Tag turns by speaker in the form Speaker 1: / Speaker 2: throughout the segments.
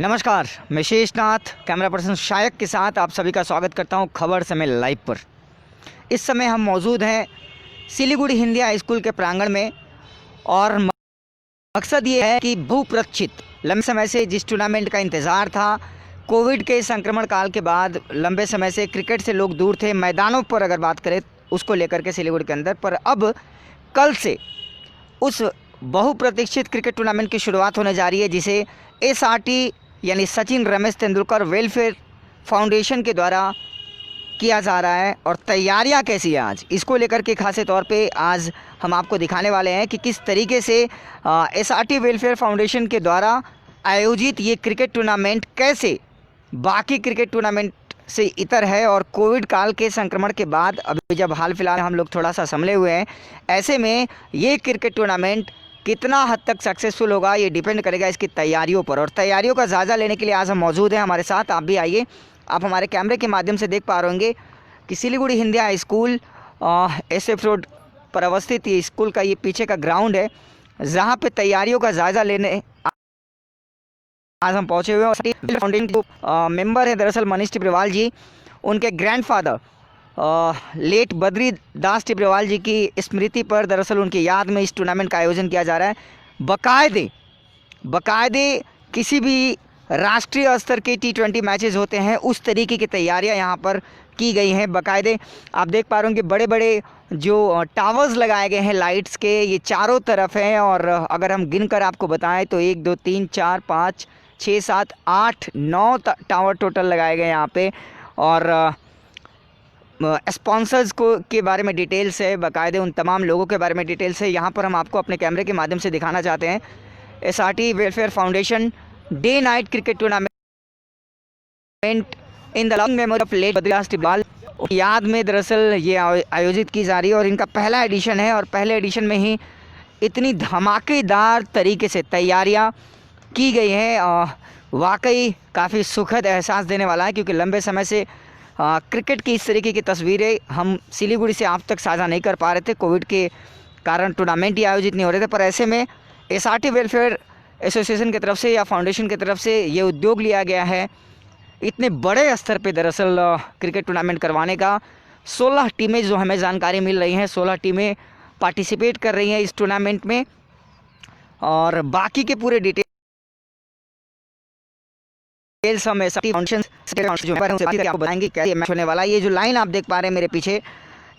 Speaker 1: नमस्कार, मैं Sheshnath camera person शायक के साथ आप सभी का स्वागत करता हूं खबर समय लाइव पर। इस समय हम मौजूद हैं सिलीगुड़ी हिंदी हाई स्कूल के प्रांगण में और मकसद ये है कि बहुप्रतीक्षित लंबे समय से जिस टूर्नामेंट का इंतज़ार था, कोविड के संक्रमण काल के बाद लंबे समय से क्रिकेट से लोग दूर थे, मैदानों पर अगर बात करें उसको लेकर के सिलीगुड़ी के अंदर, पर अब कल से उस बहुप्रतीक्षित क्रिकेट टूर्नामेंट की शुरुआत होने जा रही है, जिसे SRT यानी सचिन रमेश तेंदुलकर वेलफेयर फाउंडेशन के द्वारा किया जा रहा है। और तैयारियां कैसी है आज, इसको लेकर के खासे तौर पे आज हम आपको दिखाने वाले हैं कि किस तरीके से SRT वेलफेयर फाउंडेशन के द्वारा आयोजित ये क्रिकेट टूर्नामेंट कैसे बाकी क्रिकेट टूर्नामेंट से इतर है। और कोविड काल के संक्रमण के बाद अभी जब हाल फिलहाल हम लोग थोड़ा सा संभले हुए हैं, ऐसे में ये क्रिकेट टूर्नामेंट कितना हद तक सक्सेसफुल होगा ये डिपेंड करेगा इसकी तैयारियों पर। और तैयारियों का जायज़ा लेने के लिए आज हम मौजूद हैं, हमारे साथ आप भी आइए। आप हमारे कैमरे के माध्यम से देख पा रहे होंगे कि Siliguri Hindi high school SF road पर अवस्थित ये स्कूल का ये पीछे का ग्राउंड है, जहाँ पे तैयारियों का जायज़ा लेने आज हम पहुँचे हुए हैं। फाउंडेशन के मेंबर है दरअसल मनीष टिब्रेवाल जी, उनके ग्रैंडफादर लेट बद्री दास टिब्रेवाल जी की स्मृति पर दरअसल उनकी याद में इस टूर्नामेंट का आयोजन किया जा रहा है। बकायदे किसी भी राष्ट्रीय स्तर के T20 मैचेस होते हैं उस तरीके की तैयारियां यहाँ पर की गई हैं। बकायदे आप देख पा रहे होंगे बड़े बड़े जो टावर्स लगाए गए हैं लाइट्स के, ये चारों तरफ हैं। और अगर हम गिनकर आपको बताएं तो 1 2 3 4 5 6 7 8 9 टावर टोटल लगाए गए यहाँ पे। और स्पॉन्सर्स को के बारे में डिटेल्स है, बाकायदे उन तमाम लोगों के बारे में डिटेल्स है, यहाँ पर हम आपको अपने कैमरे के माध्यम से दिखाना चाहते हैं। SRT welfare foundation day night cricket tournament in the long memory of late Badridas Tibrewal याद में दरअसल ये आयोजित की जा रही है। और इनका पहला एडिशन है और पहले एडिशन में ही इतनी धमाकेदार तरीके से तैयारियाँ की गई हैं, वाकई काफ़ी सुखद एहसास देने वाला है। क्योंकि लंबे समय से क्रिकेट की इस तरीके की तस्वीरें हम सिलीगुड़ी से आप तक साझा नहीं कर पा रहे थे, कोविड के कारण टूर्नामेंट ही आयोजित नहीं हो रहे थे। पर ऐसे में SRT वेलफेयर एसोसिएशन की तरफ से या फाउंडेशन की तरफ से ये उद्योग लिया गया है इतने बड़े स्तर पे दरअसल क्रिकेट टूर्नामेंट करवाने का। 16 टीमें जो हमें जानकारी मिल रही हैं, 16 टीमें पार्टिसिपेट कर रही हैं इस टूर्नामेंट में। और बाकी के पूरे डिटेल्स हम SRT फाउंडेशन जो आपको बताएंगे क्या मैच होने वाला है। ये जो लाइन आप देख पा रहे हैं मेरे पीछे,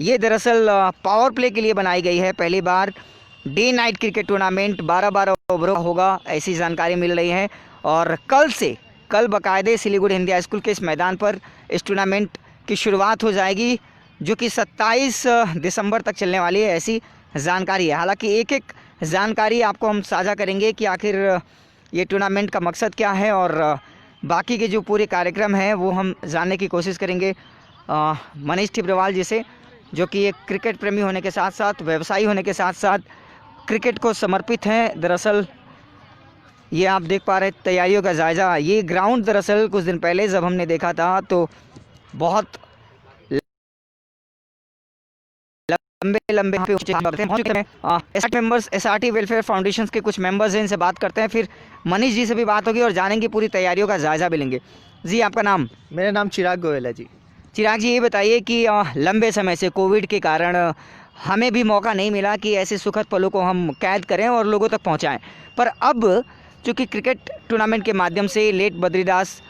Speaker 1: ये दरअसल पावर प्ले के लिए बनाई गई है। पहली बार डे नाइट क्रिकेट टूर्नामेंट 12-12 ओवरों का होगा, ऐसी जानकारी मिल रही है। और कल बाकायदे सिलीगुड़ी हिंदी हाई स्कूल के इस मैदान पर इस टूर्नामेंट की शुरुआत हो जाएगी, जो कि 27 दिसंबर तक चलने वाली है, ऐसी जानकारी है। हालांकि एक एक जानकारी आपको हम साझा करेंगे कि आखिर ये टूर्नामेंट का मकसद क्या है और बाकी के जो पूरे कार्यक्रम हैं वो हम जानने की कोशिश करेंगे मनीष टिब्रेवाल जी से, जो कि एक क्रिकेट प्रेमी होने के साथ साथ व्यवसायी होने के साथ साथ क्रिकेट को समर्पित हैं। दरअसल ये आप देख पा रहे तैयारियों का जायज़ा, ये ग्राउंड दरअसल कुछ दिन पहले जब हमने देखा था तो बहुत लंबे मेंबर्स SRT वेलफेयर फाउंडेशन के कुछ मेंबर्स हैं, इनसे बात करते हैं, फिर मनीष जी से भी बात होगी और जानेंगे पूरी तैयारियों का जायज़ा भी लेंगे। जी आपका नाम?
Speaker 2: मेरा नाम चिराग गोयल है जी।
Speaker 1: चिराग जी, ये बताइए कि लंबे समय से कोविड के कारण हमें भी मौका नहीं मिला कि ऐसे सुखद पलों को हम कैद करें और लोगों तक पहुंचाएं, पर अब चूँकि क्रिकेट टूर्नामेंट के माध्यम से लेट बद्रीदास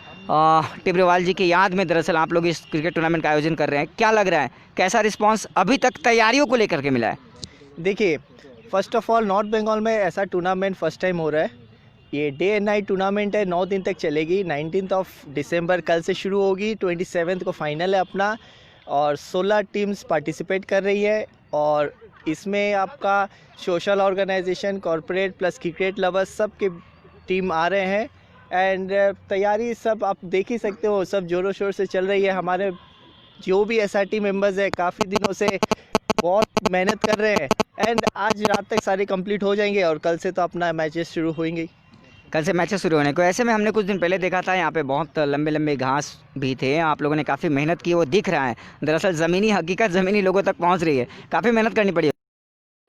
Speaker 1: टिब्रेवाल जी की याद में दरअसल आप लोग इस क्रिकेट टूर्नामेंट का आयोजन कर रहे हैं, क्या लग रहा है, कैसा रिस्पांस अभी तक तैयारियों को लेकर के मिला है?
Speaker 2: देखिए, first of all north Bengal में ऐसा टूर्नामेंट फर्स्ट टाइम हो रहा है। ये डे एंड नाइट टूर्नामेंट है, 9 दिन तक चलेगी। 19 दिसंबर कल से शुरू होगी, 27 को फाइनल है अपना, और 16 टीम्स पार्टिसिपेट कर रही है। और इसमें आपका social organisation, corporate plus cricket lovers सब के टीम आ रहे हैं। एंड तैयारी सब आप देख ही सकते हो, सब ज़ोरों शोर से चल रही है। हमारे जो भी SRT मेंबर्स है काफ़ी दिनों से बहुत मेहनत कर रहे हैं, एंड आज रात तक सारे कंप्लीट हो जाएंगे और कल से तो अपना मैचेस शुरू होंगे।
Speaker 1: कल से मैचेस शुरू होने को, ऐसे में हमने कुछ दिन पहले देखा था यहाँ पे बहुत लंबे लंबे घास भी थे, आप लोगों ने काफ़ी मेहनत की, वो दिख रहा है। दरअसल ज़मीनी हकीकत ज़मीनी लोगों तक पहुँच रही है, काफ़ी मेहनत करनी पड़ी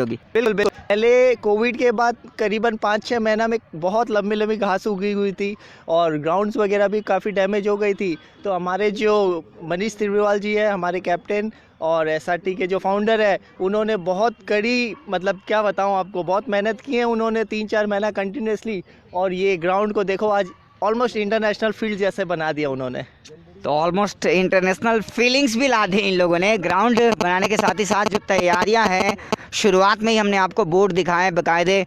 Speaker 1: होगी।
Speaker 2: बिल्कुल बिल्कुल। पहले कोविड के बाद करीबन 5-6 महीना में बहुत लंबी लंबी घास उगी हुई थी और ग्राउंड्स वगैरह भी काफ़ी डैमेज हो गई थी। तो हमारे जो मनीष तिरवेवाल जी है, हमारे कैप्टन और एसआरटी के जो फाउंडर है, उन्होंने बहुत कड़ी, मतलब क्या बताऊं आपको, बहुत मेहनत की है उन्होंने 3-4 महीना कंटिन्यूसली। और ये ग्राउंड को देखो, आज ऑलमोस्ट इंटरनेशनल फील्ड जैसे बना दिया उन्होंने।
Speaker 1: तो ऑलमोस्ट इंटरनेशनल फीलिंग्स भी ला दी इन लोगों ने ग्राउंड बनाने के साथ ही साथ। जो तैयारियां हैं, शुरुआत में ही हमने आपको बोर्ड दिखाए, बाकायदे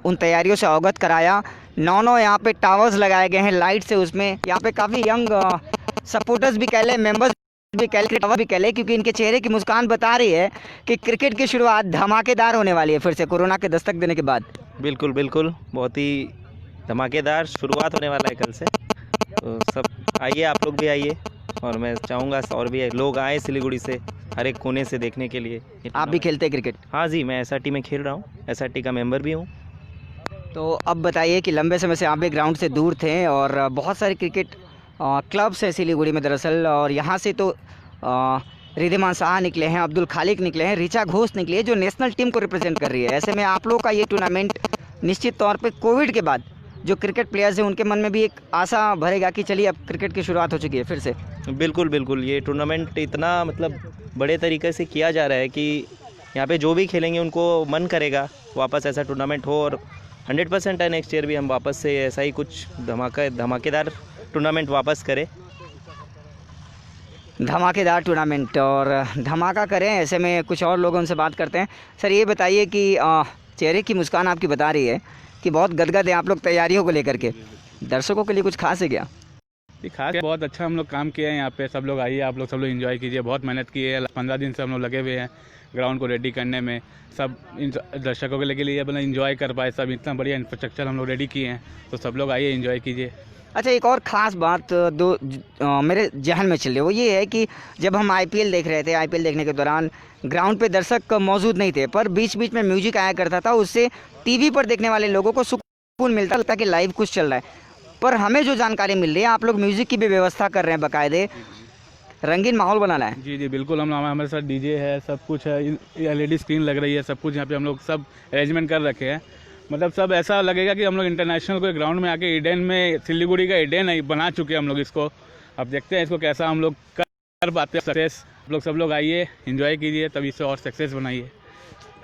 Speaker 1: उन तैयारियों से अवगत कराया। 9 यहाँ पे टावर्स लगाए गए हैं लाइट से, उसमें यहाँ पे काफ़ी यंग सपोर्टर्स भी कह लें, मेंबर्स भी कह लें, टावर भी कह लें, क्योंकि इनके चेहरे की मुस्कान बता रही है कि क्रिकेट की शुरुआत धमाकेदार होने वाली है फिर से कोरोना के दस्तक देने के बाद।
Speaker 3: बिल्कुल बिल्कुल, बहुत ही धमाकेदार शुरुआत होने वाला है कल से। तो सब आइए, आप लोग भी आइए, और मैं चाहूँगा और भी लोग आए सिलीगुड़ी से, हर एक कोने से देखने के लिए।
Speaker 1: आप भी खेलते हैं क्रिकेट?
Speaker 3: हाँ जी, मैं एसआरटी में खेल रहा हूँ, एसआरटी का मेंबर भी हूँ।
Speaker 1: तो अब बताइए कि लंबे समय से आप भी ग्राउंड से दूर थे और बहुत सारे क्रिकेट क्लब्स हैं सिलीगुड़ी में दरअसल, और यहाँ से तो रिद्धिमान शाह निकले हैं, अब्दुल खालिक निकले हैं, ऋचा घोष निकली है जो नेशनल टीम को रिप्रेजेंट कर रही है। ऐसे में आप लोगों का ये टूर्नामेंट निश्चित तौर पे कोविड के बाद जो क्रिकेट प्लेयर्स हैं उनके मन में भी एक आशा भरेगा कि चलिए अब क्रिकेट की शुरुआत हो चुकी है फिर से।
Speaker 3: बिल्कुल बिल्कुल, ये टूर्नामेंट इतना मतलब बड़े तरीके से किया जा रहा है कि यहाँ पे जो भी खेलेंगे उनको मन करेगा वापस ऐसा टूर्नामेंट हो, और 100% है नेक्स्ट ईयर भी हम वापस से ऐसा ही कुछ धमाकेदार टूर्नामेंट वापस करें।
Speaker 1: धमाकेदार टूर्नामेंट और धमाका करें। ऐसे में कुछ और लोगों से बात करते हैं। सर ये बताइए कि चेहरे की मुस्कान आपकी बता रही है कि बहुत गदगद है आप लोग तैयारियों को लेकर के, दर्शकों के लिए कुछ खास है क्या?
Speaker 4: खास बहुत अच्छा हम लोग काम किए हैं यहाँ पे। सब लोग आइए, आप लोग सब लोग एंजॉय कीजिए। बहुत मेहनत की है, 15 दिन से हम लोग लगे हुए हैं ग्राउंड को रेडी करने में। सब दर्शकों के लिए अपना एंजॉय कर पाए, सब इतना बढ़िया इंफ्रास्ट्रक्चर हम लोग रेडी किए हैं, तो सब लोग आइए एंजॉय कीजिए।
Speaker 1: अच्छा, एक और ख़ास बात मेरे जहन में चल रही है, वो ये है कि जब हम आईपीएल देख रहे थे, आईपीएल देखने के दौरान ग्राउंड पे दर्शक मौजूद नहीं थे, पर बीच बीच में म्यूजिक आया करता था, उससे टीवी पर देखने वाले लोगों को सुकून मिलता था कि लाइव कुछ चल रहा है। पर हमें जो जानकारी मिल रही है, आप लोग म्यूज़िक की भी व्यवस्था कर रहे हैं, बाकायदे रंगीन माहौल बनाना है।
Speaker 4: जी जी बिल्कुल, हमारे साथ डीजे है, सब कुछ है, एलईडी स्क्रीन लग रही है, सब कुछ यहाँ पे हम लोग सब अरेंजमेंट कर रखे हैं। मतलब सब ऐसा लगेगा कि हम लोग इंटरनेशनल कोई ग्राउंड में आके ईडेन में, सिलीगुड़ी का ईडेन बना चुके हैं हम लोग इसको। अब देखते हैं इसको कैसा हम लोग कर पाते हैं सक्सेस। आप लोग सब लोग आइए, एंजॉय कीजिए, तभी इसे और सक्सेस बनाइए।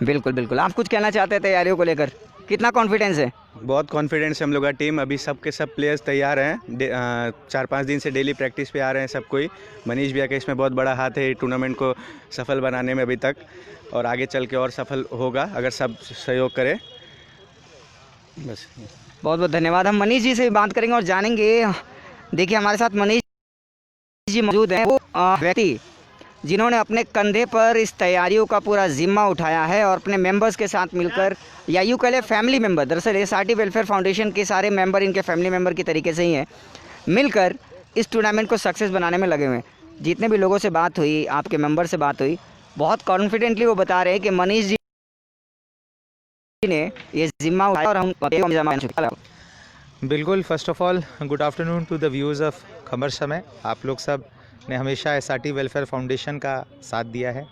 Speaker 1: बिल्कुल बिल्कुल। आप कुछ कहना चाहते हैं तैयारियों को लेकर? कितना कॉन्फिडेंस है?
Speaker 5: बहुत कॉन्फिडेंस है हम लोग का टीम। अभी सब के सब प्लेयर्स तैयार हैं, 4-5 दिन से डेली प्रैक्टिस पे आ रहे हैं सब कोई। मनीष भैया का इसमें बहुत बड़ा हाथ है टूर्नामेंट को सफल बनाने में अभी तक, और आगे चल के और सफल होगा अगर सब सहयोग करें। बस
Speaker 1: बहुत बहुत धन्यवाद। हम मनीष जी से भी बात करेंगे और जानेंगे। देखिए हमारे साथ मनीष जी मौजूद हैं, वो व्यक्ति जिन्होंने अपने कंधे पर इस तैयारियों का पूरा जिम्मा उठाया है और अपने मेंबर्स के साथ मिलकर, या यूँ कह लें फैमिली मेंबर, दरअसल एसआरटी वेलफेयर फाउंडेशन के सारे मेंबर इनके फैमिली मेंबर की तरीके से ही हैं, मिलकर इस टूर्नामेंट को सक्सेस बनाने में लगे हुए हैं। जितने भी लोगों से बात हुई, आपके मेंबर से बात हुई, बहुत कॉन्फिडेंटली वो बता रहे हैं कि मनीष जी ने ये जिम्मा उठाया और हम
Speaker 6: बिल्कुल। First of all good afternoon to the views of Khabar Samay. आप लोग सब ने हमेशा एसआरटी वेलफेयर फाउंडेशन का साथ दिया है,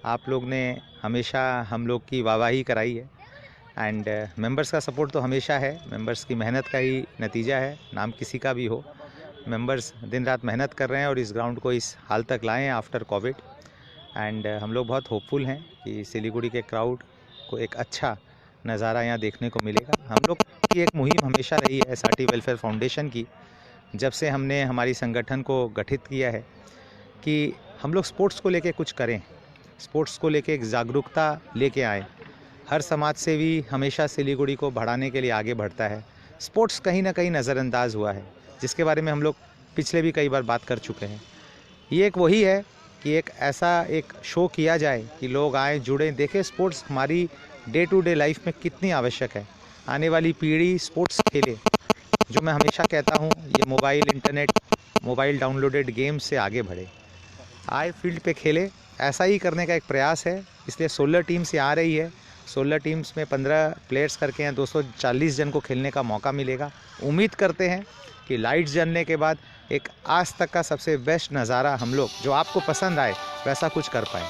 Speaker 6: आप लोग ने हमेशा हम लोग की वाहवाही कराई है, एंड मेंबर्स का सपोर्ट तो हमेशा है। मेंबर्स की मेहनत का ही नतीजा है, नाम किसी का भी हो। मेंबर्स दिन रात मेहनत कर रहे हैं और इस ग्राउंड को इस हाल तक लाए हैं आफ्टर कोविड, एंड हम लोग बहुत होपफुल हैं कि सिलीगुड़ी के क्राउड को एक अच्छा नज़ारा यहाँ देखने को मिलेगा। हम लोग की एक मुहिम हमेशा रही है एसआरटी वेलफेयर फाउंडेशन की, जब से हमने हमारी संगठन को गठित किया है, कि हम लोग स्पोर्ट्स को लेके कुछ करें, स्पोर्ट्स को लेके एक जागरूकता लेके आए। हर समाज से भी हमेशा सिलीगुड़ी को बढ़ाने के लिए आगे बढ़ता है। स्पोर्ट्स कहीं ना कहीं नज़रअंदाज हुआ है, जिसके बारे में हम लोग पिछले भी कई बार बात कर चुके हैं। ये एक वही है कि एक ऐसा एक शो किया जाए कि लोग आए, जुड़ें, देखें स्पोर्ट्स हमारी डे टू डे लाइफ में कितनी आवश्यक है। आने वाली पीढ़ी स्पोर्ट्स खेले। जो मैं हमेशा कहता हूँ, ये mobile, internet, mobile downloaded game से आगे बढ़े, आए फील्ड पे खेले। ऐसा ही करने का एक प्रयास है, इसलिए 16 टीम्स आ रही है। 16 टीम्स में 15 प्लेयर्स करके हैं, 240 जन को खेलने का मौका मिलेगा। उम्मीद करते हैं कि लाइट्स जलने के बाद एक आज तक का सबसे बेस्ट नज़ारा हम लोग, जो आपको पसंद आए, वैसा कुछ कर पाएँ।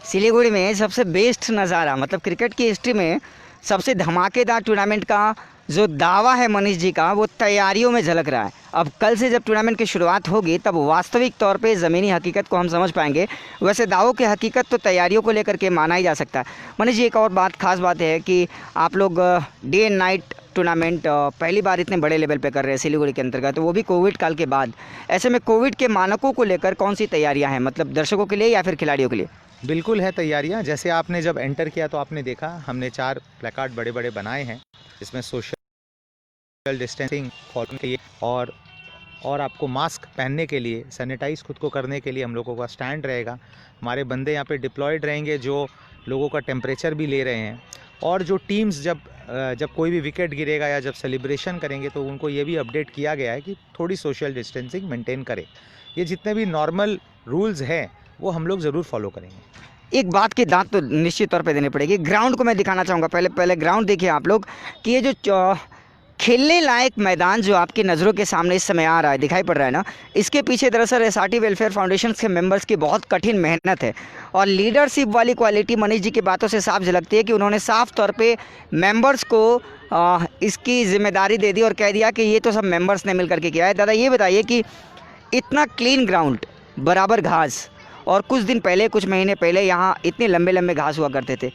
Speaker 1: सिलीगुड़ी में सबसे बेस्ट नज़ारा, मतलब क्रिकेट की हिस्ट्री में सबसे धमाकेदार टूर्नामेंट का जो दावा है मनीष जी का, वो तैयारियों में झलक रहा है। अब कल से जब टूर्नामेंट की शुरुआत होगी तब वास्तविक तौर पे ज़मीनी हकीकत को हम समझ पाएंगे। वैसे दावों की हकीकत तो तैयारियों को लेकर के माना ही जा सकता है। मनीष जी, एक और बात, खास बात है कि आप लोग डे एंड नाइट टूर्नामेंट पहली बार इतने बड़े लेवल पे कर रहे हैं सिलीगुड़ी के अंतर्गत, तो वो भी कोविड काल के बाद। ऐसे में कोविड के मानकों को लेकर कौन सी तैयारियाँ हैं, मतलब दर्शकों के लिए या फिर खिलाड़ियों के लिए?
Speaker 6: बिल्कुल है तैयारियां। जैसे आपने जब एंटर किया तो आपने देखा हमने 4 प्लेकार्ड बड़े बड़े बनाए हैं, इसमें सोशल डिस्टेंसिंग फॉलो के लिए और आपको मास्क पहनने के लिए, सैनिटाइज खुद को करने के लिए हम लोगों का स्टैंड रहेगा। हमारे बंदे यहाँ पे डिप्लॉयड रहेंगे जो लोगों का टेम्परेचर भी ले रहे हैं। और जो टीम्स जब कोई भी विकेट गिरेगा या जब सेलिब्रेशन करेंगे तो उनको ये भी अपडेट किया गया है कि थोड़ी सोशल डिस्टेंसिंग मेंटेन करें। ये जितने भी नॉर्मल रूल्स हैं वो हम लोग ज़रूर फॉलो करेंगे।
Speaker 1: एक बात की दांत तो निश्चित तौर पे देनी पड़ेगी। ग्राउंड को मैं दिखाना चाहूँगा, पहले ग्राउंड देखिए आप लोग कि ये जो खेलने लायक मैदान जो आपकी नज़रों के सामने इस समय आ रहा है, दिखाई पड़ रहा है ना, इसके पीछे दरअसल एसआरटी वेलफेयर फाउंडेशन के मेंबर्स की बहुत कठिन मेहनत है और लीडरशिप वाली क्वालिटी मनीष जी की बातों से साफ झलकती है कि उन्होंने साफ तौर पे मेंबर्स को इसकी जिम्मेदारी दे दी और कह दिया कि ये तो सब मेंबर्स ने मिल करके किया है। दादा ये बताइए कि इतना क्लीन ग्राउंड, बराबर घास, और कुछ दिन पहले, कुछ महीने पहले यहाँ इतने लंबे लंबे घास हुआ करते थे,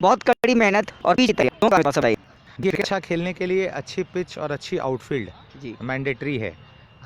Speaker 1: बहुत कड़ी मेहनत और बताइए।
Speaker 6: क्रिकेट अच्छा खेलने के लिए अच्छी पिच और अच्छी आउटफील्ड
Speaker 1: जी
Speaker 6: मैंडेटरी है।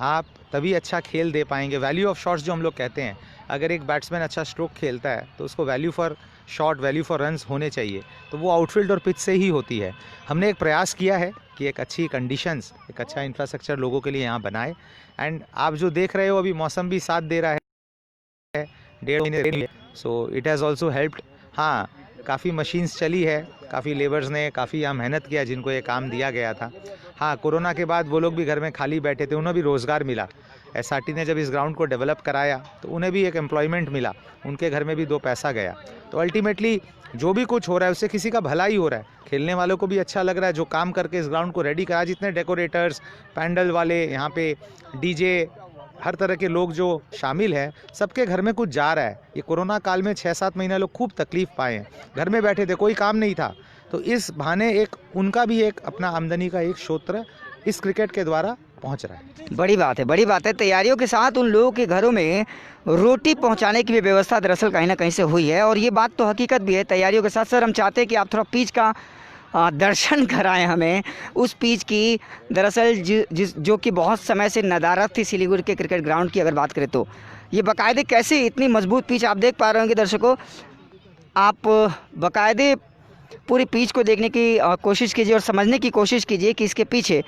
Speaker 6: आप तभी अच्छा खेल दे पाएंगे। वैल्यू ऑफ शॉट्स जो हम लोग कहते हैं, अगर एक बैट्समैन अच्छा स्ट्रोक खेलता है तो उसको value for shot, value for runs होने चाहिए, तो वो आउटफील्ड और पिच से ही होती है। हमने एक प्रयास किया है कि एक अच्छी कंडीशंस, एक अच्छा इंफ्रास्ट्रक्चर लोगों के लिए यहाँ बनाए। एंड आप जो देख रहे हो अभी मौसम भी साथ दे रहा है, 1.5 महीने, so it has also helped. हाँ, काफ़ी मशीन्स चली है, काफ़ी लेबर्स ने काफ़ी यहाँ मेहनत किया जिनको ये काम दिया गया था। हाँ, कोरोना के बाद वो लोग भी घर में खाली बैठे थे, उन्हें भी रोज़गार मिला। एसआरटी ने जब इस ग्राउंड को डेवलप कराया तो उन्हें भी एक एम्प्लॉयमेंट मिला, उनके घर में भी 2 पैसा गया। तो अल्टीमेटली जो भी कुछ हो रहा है उससे किसी का भला ही हो रहा है। खेलने वालों को भी अच्छा लग रहा है जो काम करके इस ग्राउंड को रेडी करा, जितने डेकोरेटर्स, पैंडल वाले, यहाँ पे डीजे, हर तरह के लोग जो शामिल हैं, सबके घर में कुछ जा रहा है। ये कोरोना काल में 6-7 महीने लोग खूब तकलीफ पाए हैं, घर में बैठे थे, कोई काम नहीं था, तो इस बहाने एक उनका भी एक अपना आमदनी का एक स्रोत इस क्रिकेट के द्वारा पहुंच रहा है।
Speaker 1: बड़ी बात है, बड़ी बात है। तैयारियों के साथ उन लोगों के घरों में रोटी पहुंचाने की भी व्यवस्था दरअसल कहीं ना कहीं से हुई है और ये बात तो हकीकत भी है। तैयारियों के साथ सर हम चाहते हैं कि आप थोड़ा पिच का दर्शन कराएं हमें, उस पिच की, दरअसल जो कि बहुत समय से नदारत थी सिलीगुड़ी के क्रिकेट ग्राउंड की। अगर बात करें तो ये बाकायदे कैसे इतनी मजबूत पिच आप देख पा रहे होंगे दर्शकों। आप बाकायदे पूरी पिच को देखने की कोशिश कीजिए और समझने की कोशिश कीजिए कि इसके पीछे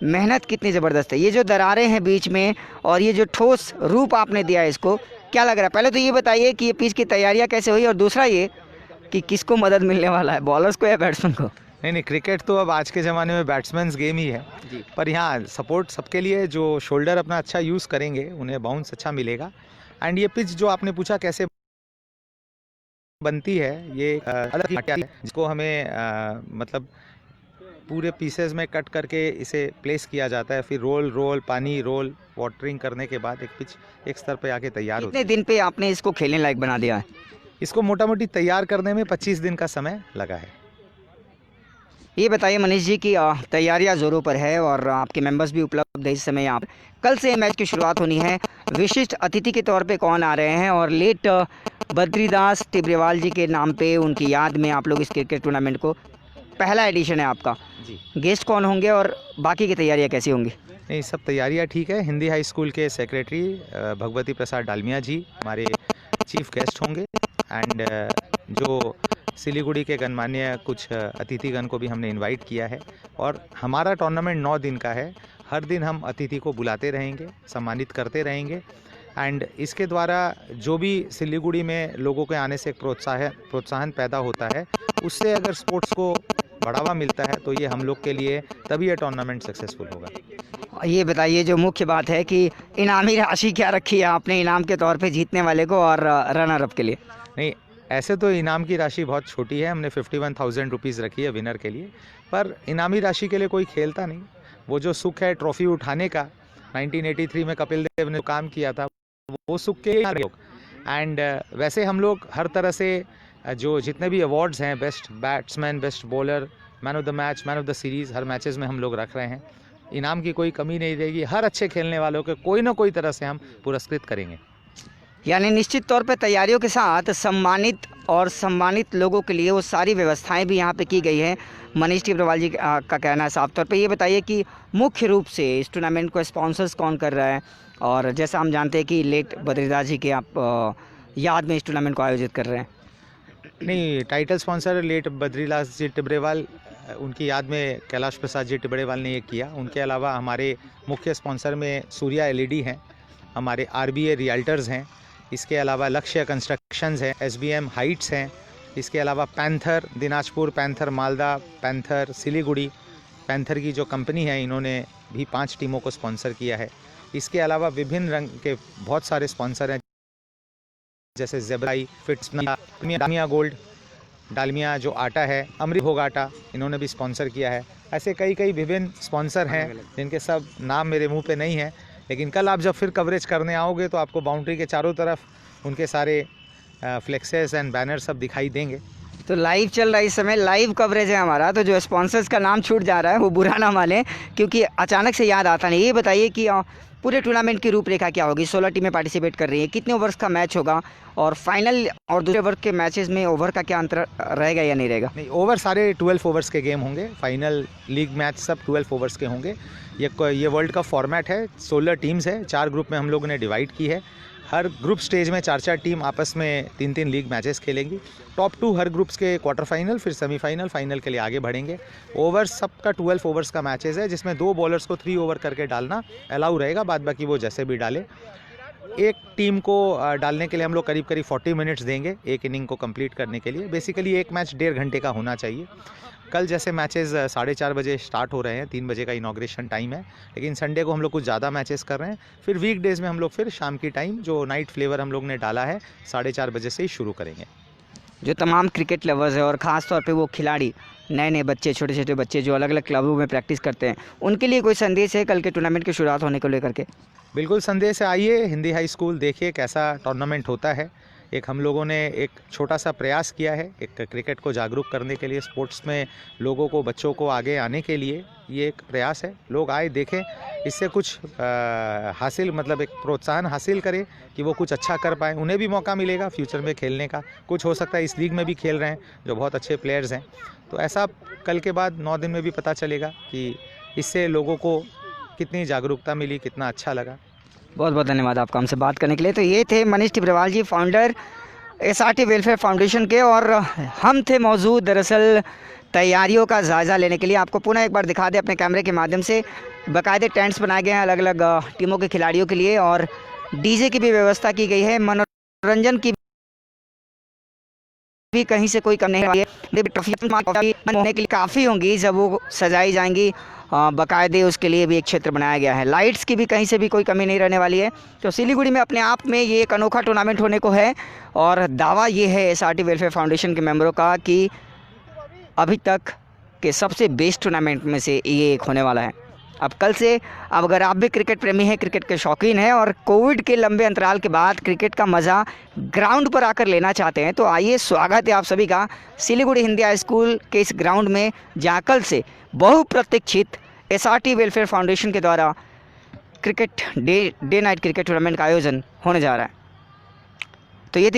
Speaker 1: मेहनत कितनी ज़बरदस्त है। ये जो दरारें हैं बीच में और ये जो ठोस रूप आपने दिया है इसको, क्या लग रहा है? पहले तो ये बताइए कि ये पिच की तैयारियाँ कैसे हुई और दूसरा ये कि किसको मदद मिलने वाला है, बॉलर्स को या बैट्समैन को?
Speaker 6: नहीं, क्रिकेट तो अब आज के ज़माने में बैट्समैन्स गेम ही है
Speaker 1: जी।
Speaker 6: पर यहाँ सपोर्ट सबके लिए, जो शोल्डर अपना अच्छा यूज़ करेंगे उन्हें बाउंस अच्छा मिलेगा। एंड ये पिच जो आपने पूछा कैसे बनती है, ये अलग ही मटेरियल है जिसको हमें मतलब पूरे पीसेस में कट करके इसे प्लेस किया जाता है, फिर रोल पानी रोल वाटरिंग करने के बाद एक पिच एक स्तर पे आके तैयार होती है।
Speaker 1: कितने दिन पे आपने इसको खेलने लायक बना दिया है?
Speaker 6: इसको मोटा मोटी तैयार करने में 25 दिन का समय लगा है।
Speaker 1: ये बताइए मनीष जी की तैयारियां ज़ोरों पर है और आपके मेंबर्स भी उपलब्ध है इस समय यहाँ पे। कल से मैच की शुरुआत होनी है, विशिष्ट अतिथि के तौर पे कौन आ रहे हैं और लेट बद्रीदास टिब्रेवाल जी के नाम पे, उनकी याद में आप लोग इस क्रिकेट टूर्नामेंट को, पहला एडिशन है आपका
Speaker 6: जी,
Speaker 1: गेस्ट कौन होंगे और बाकी की तैयारियाँ कैसी होंगी?
Speaker 6: नहीं, सब तैयारियां ठीक है। हिंदी हाई स्कूल के सेक्रेटरी भगवती प्रसाद डालमिया जी हमारे चीफ गेस्ट होंगे। एंड जो सिलीगुड़ी के गणमान्य कुछ अतिथिगण को भी हमने इनवाइट किया है। और हमारा टूर्नामेंट 9 दिन का है, हर दिन हम अतिथि को बुलाते रहेंगे, सम्मानित करते रहेंगे। एंड इसके द्वारा जो भी सिलीगुड़ी में लोगों के आने से एक प्रोत्साहन पैदा होता है, उससे अगर स्पोर्ट्स को बढ़ावा मिलता है तो ये हम लोग के लिए तभी ये टूर्नामेंट सक्सेसफुल होगा।
Speaker 1: ये बताइए, जो मुख्य बात है कि इनामी राशि क्या रखी है आपने इनाम के तौर पे जीतने वाले को और रनर अप के लिए?
Speaker 6: नहीं, ऐसे तो इनाम की राशि बहुत छोटी है, हमने 51,000 रुपीज़ रखी है विनर के लिए, पर इनामी राशि के लिए कोई खेलता नहीं। वो जो सुख है ट्रॉफी उठाने का, 1983 में कपिल देव ने काम किया था, वो सुख के लिए लोग। एंड वैसे हम लोग हर तरह से जो जितने भी अवार्ड्स हैं, best batsman, best bowler, man of the match, man of the series, her matches में हम लोग रख रहे हैं। इनाम की कोई कमी नहीं रहेगी। हर अच्छे खेलने वालों को कोई ना कोई तरह से हम पुरस्कृत करेंगे।
Speaker 1: यानी निश्चित तौर पे तैयारियों के साथ सम्मानित लोगों के लिए वो सारी व्यवस्थाएं भी यहाँ पे की गई है। मनीष टिब्रेवाल जी का कहना है साफ तौर पे। ये बताइए कि मुख्य रूप से इस टूर्नामेंट को स्पॉन्सर्स कौन कर रहा है, और जैसा हम जानते हैं कि लेट बद्रीदास जी के आप याद में इस टूर्नामेंट को आयोजित कर रहे हैं।
Speaker 6: नहीं, टाइटल स्पॉन्सर लेट बद्रीदास जी टिब्रेवाल, उनकी याद में कैलाश प्रसाद जी टिब्रेवाल ने ये किया। उनके अलावा हमारे मुख्य स्पॉन्सर में सूर्या एलईडी हैं, हमारे आरबीए रियल्टर्स हैं, इसके अलावा लक्ष्य कंस्ट्रक्शंस हैं, एसबीएम हाइट्स हैं, इसके अलावा panther Dinajpur, panther Malda, panther Siliguri, panther की जो कंपनी है इन्होंने भी 5 टीमों को स्पॉन्सर किया है। इसके अलावा विभिन्न रंग के बहुत सारे स्पॉन्सर हैं, जैसे जेब्राई, फिट्सना, डालमिया गोल्ड, डालमिया जो आटा है, अमृत भोग आटा, इन्होंने भी स्पॉन्सर किया है। ऐसे कई विभिन्न स्पॉन्सर हैं जिनके सब नाम मेरे मुंह पे नहीं है, लेकिन कल आप जब फिर कवरेज करने आओगे तो आपको बाउंड्री के चारों तरफ उनके सारे फ्लेक्सेस एंड बैनर सब दिखाई देंगे।
Speaker 1: तो लाइव चल रहा है इस समय, लाइव कवरेज है हमारा। तो जो स्पॉन्सर्स का नाम छूट जा रहा है वो बुरा ना माने, क्योंकि अचानक से याद आता नहीं। ये बताइए कि पूरे टूर्नामेंट की रूपरेखा क्या होगी? 16 टीमें पार्टिसिपेट कर रही हैं, कितने ओवर्स का मैच होगा, और फाइनल और दूसरे वर्ग के मैचेस में ओवर का क्या अंतर रहेगा या नहीं रहेगा?
Speaker 6: नहीं, ओवर सारे 12 ओवर्स के गेम होंगे। फाइनल लीग मैच सब 12 ओवर्स के होंगे। ये वर्ल्ड कप फॉर्मेट है, 16 टीम्स है, 4 ग्रुप में हम लोगों ने डिवाइड की है। हर ग्रुप स्टेज में 4-4 टीम आपस में 3-3 लीग मैचेस खेलेंगी। टॉप 2 हर ग्रुप्स के क्वार्टर फाइनल, फिर सेमीफाइनल, फाइनल के लिए आगे बढ़ेंगे। ओवर्स सबका 12 ओवर्स का मैचेस है, जिसमें 2 बॉलर्स को 3 ओवर करके डालना अलाउ रहेगा, बाद बाकी वो जैसे भी डाले। एक टीम को डालने के लिए हम लोग करीब 40 मिनट्स देंगे एक इनिंग को कंप्लीट करने के लिए। बेसिकली एक मैच 1.5 घंटे का होना चाहिए। कल जैसे मैचेस 4:30 बजे स्टार्ट हो रहे हैं, 3 बजे का इनॉग्रेशन टाइम है, लेकिन संडे को हम लोग कुछ ज़्यादा मैचेस कर रहे हैं। फिर वीकडेज़ में हम लोग फिर शाम की टाइम जो नाइट फ्लेवर हम लोग ने डाला है 4:30 बजे से ही शुरू करेंगे।
Speaker 1: जो तमाम क्रिकेट लवर्स है और ख़ास तौर पे वो खिलाड़ी, नए बच्चे, छोटे बच्चे जो अलग अलग क्लबों में प्रैक्टिस करते हैं, उनके लिए कोई संदेश है कल के टूर्नामेंट की शुरुआत होने को लेकर के?
Speaker 6: बिल्कुल संदेश है, आइए हिंदी हाई स्कूल देखिए कैसा टूर्नामेंट होता है। एक हम लोगों ने एक छोटा सा प्रयास किया है एक क्रिकेट को जागरूक करने के लिए, स्पोर्ट्स में लोगों को, बच्चों को आगे आने के लिए ये एक प्रयास है। लोग आए, देखें, इससे कुछ हासिल, मतलब एक प्रोत्साहन हासिल करें कि वो कुछ अच्छा कर पाएँ, उन्हें भी मौका मिलेगा फ्यूचर में खेलने का। कुछ हो सकता है इस लीग में भी खेल रहे हैं जो बहुत अच्छे प्लेयर्स हैं, तो ऐसा कल के बाद 9 दिन में भी पता चलेगा कि इससे लोगों को कितनी जागरूकता मिली, कितना अच्छा लगा।
Speaker 1: बहुत बहुत धन्यवाद आपका हमसे बात करने के लिए। तो ये थे मनीष टिब्रेवाल जी, फाउंडर एसआरटी वेलफेयर फाउंडेशन के, और हम थे मौजूद दरअसल तैयारियों का जायज़ा लेने के लिए। आपको पुनः एक बार दिखा दें अपने कैमरे के माध्यम से, बाकायदे टेंट्स बनाए गए हैं अलग अलग टीमों के खिलाड़ियों के लिए, और डीजे की भी व्यवस्था की गई है। मनोरंजन की भी कहीं से कोई कम नहीं है। होने के लिए काफ़ी होंगी जब वो सजाई जाएंगी, बाकायदे उसके लिए भी एक क्षेत्र बनाया गया है। लाइट्स की भी कहीं से भी कोई कमी नहीं रहने वाली है। तो सिलीगुड़ी में अपने आप में ये एक अनोखा टूर्नामेंट होने को है, और दावा ये है एसआरटी वेलफेयर फाउंडेशन के मेंबरों का कि अभी तक के सबसे बेस्ट टूर्नामेंट में से ये एक होने वाला है। अब कल से, अब अगर आप भी क्रिकेट प्रेमी हैं, क्रिकेट के शौकीन हैं, और कोविड के लंबे अंतराल के बाद क्रिकेट का मज़ा ग्राउंड पर आकर लेना चाहते हैं, तो आइए, स्वागत है आप सभी का सिलीगुड़ी हिंदी हाई स्कूल के इस ग्राउंड में, जहाँ कल से बहुप्रतीक्षित एसआरटी वेलफेयर फाउंडेशन के द्वारा cricket day night cricket tournament का आयोजन होने जा रहा है। तो ये